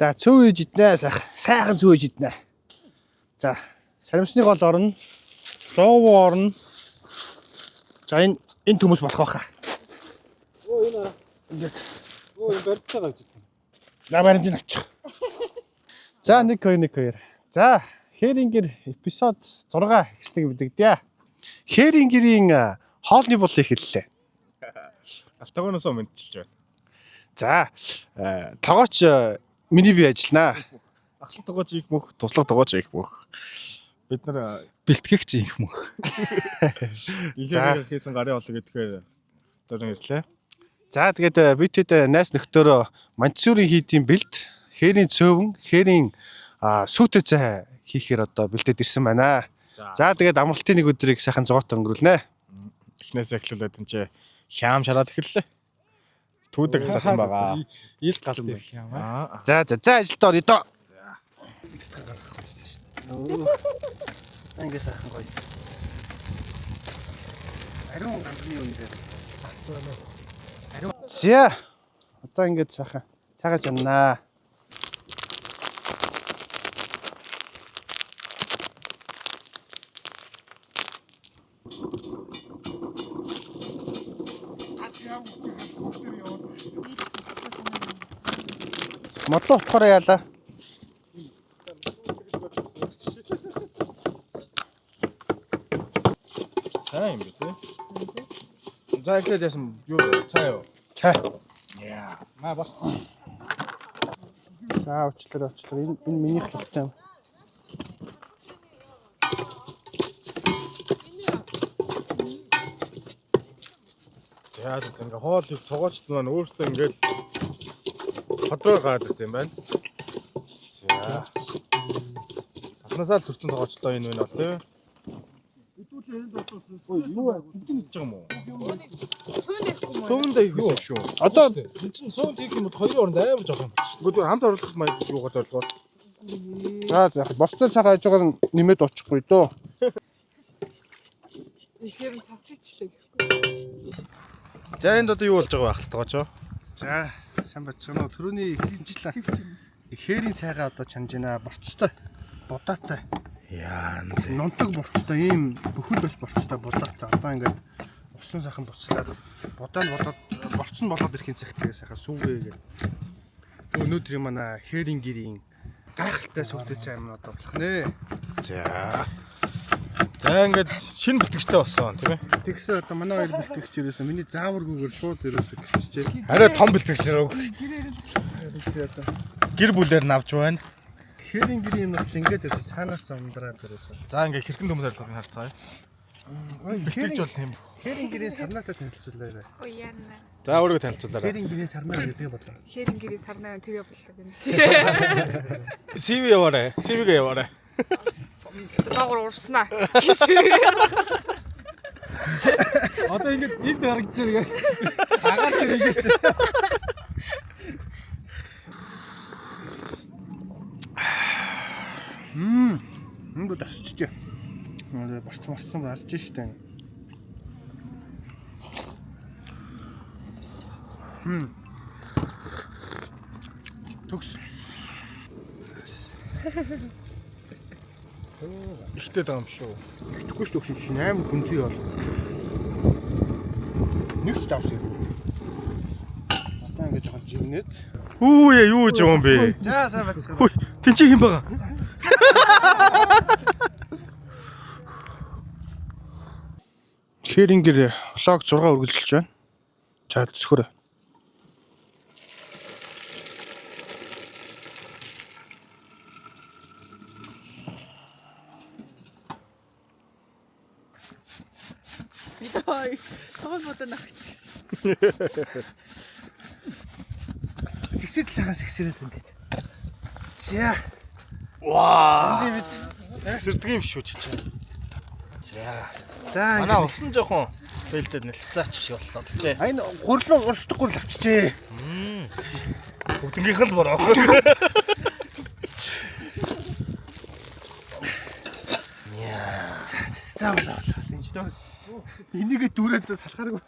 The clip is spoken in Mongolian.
За цөв ээж иднэ сайхан цөв ээж иднэ. За саримсны гол орно. Лов орно. За энэ төмөс болох байхаа. Оо энэ Ингээд. оо энэ барьж байгаа гэж байна. Намайг энэ авчих. За 1 2 1 2. За Херингер эпизод 6 ихснийг мэдэгдээ. Херингерийн хоолны бол эхэллээ. Алтагоноос мэдчилж байна. За тогооч миний бие ажиллана. Агсан тогооч их мөх, туслах тогооч их мөх. Бид нар бэлтгэгч их мөх. Илэрээ хийсэн гарын олог гэдгээр зорин ирлээ. За тэгээд би тэд найс нөхдөөрөө Манчжурийн хийдийн бэлд, хээрийн цөөвөн, хээрийн сүйтэй цай хийхээр одоо бэлдээд ирсэн байна. За тэгээд амралтын нэг өдрийг сайхан зугаат өнгөрүүлнэ. Эхнээс эхлүүлээд энэ чи хям шараад эхэллээ. Түүдэг хасаасан байгаа. Ил гал дээр хям. За ажилд орё доо. Ингээ сайхан гоё. Ариун ганцны юм дээр. За одоо ингээд сайхан цагааж амнаа. Мото утгаараа яалаа. Сайн юм бэ те. За ихлээд яасан юу цаа юу? Чай. Яа. Маа босцсон. За очлоо. Энэ миний хэлтэй юм. За ингээ хоолыг цогоочд маань өөртөө ингээд ходроо гаадаг юм байна. За. Сахнасаа л төрсөн цогоочлоо энэ байна бол тийм. Хэдүүлээ энд бодсон. Ой юу хэдэн хийж байгаа юм уу? Суундаа их юм шүү. Одоо энэ чинь суунд хийх юм бол хоёрын оронд амар жоох юм байна. Тэгвэл хамт оруулах маяг юугаар зорилгоо. за яг бостой цагааж байгаа нь нэмээд очихгүй дөө. Ихээр нь цас ичлээ. За энд одоо юу болж байгаа байх тоогооч. За сайн бацгаана уу. Төрөний хэлжлээ. Хээрийн цайгаа одоо чанж байна. Борцтой. Будаатай. Яа Нунтаг борцтой ийм бүхэл бас борцтой будаатай. Одоо ингээд усан сайхан буцлаад будаа нь болоод борц нь болоод ирэхин цагтээ сайхан сүүгээ гэх. Өнөөдөр манай Херингерийн гайхалтай сүртэй цай юм одоо болох нэ. За ингээд шинэ бүтгэжтэй болсон тийм ээ. Тэгсэн одоо манай хоёр бэлтгэгч ирээсэн. Миний зааваргүйгээр шууд ирээсэн гисчээ. Арай том бэлтгэгч нэр өг. Гэр бүлээр навж байна. Херингерийн юм бол ингээд ирсэн. Цаанаас ундраад ирээсэн. За ингээд хэрхэн төмс арилгахыг харцгаая. Бэлтгэж бол юм. Херингерийн сарнаатай танилцуулаарай. Ой яана. За өөрийгөө танилцуулаарай. Херингерийн сарнаа гэдэг бодлоо. Херингерийн сарнаа тэгээ боллоо гэнэ. CV яваарай. CV-гээ яваарай. Дагуур урснаа. Одоо ингээд энд харагдаж байгаа. Агаар тэрэгээс. Энд дасчихжээ. Борцсон алж штэ. Төгс. Ихтэй байгаа юм шүү. Итгэхгүй шүү төгс чинь амар гүнзгий бол. Нэг ч давс юм. Одоо ингэж жоохон жигнээд. Хүү яа юу гэж юм бэ? За сайн бацгаа. Хүй тэнцээ хэм байгаа. Херингер влог 6 үргэлжилж байна. За төсгөр. Ой, тоол бодоо нах. Сэгсэд цагаас сэгсэрээд ингээд. За. Ваа. Энд Сэрдэг юм шүү чи. За манай усан жоохон бэлдээд нэлцаачих шиг боллоо тий. энэ гурлын урсдаг гурл авчижээ. Бүгднгийнх л бороо. За болоо. Энд ч дөө. Энийгээ дүүрээд салахааргүй.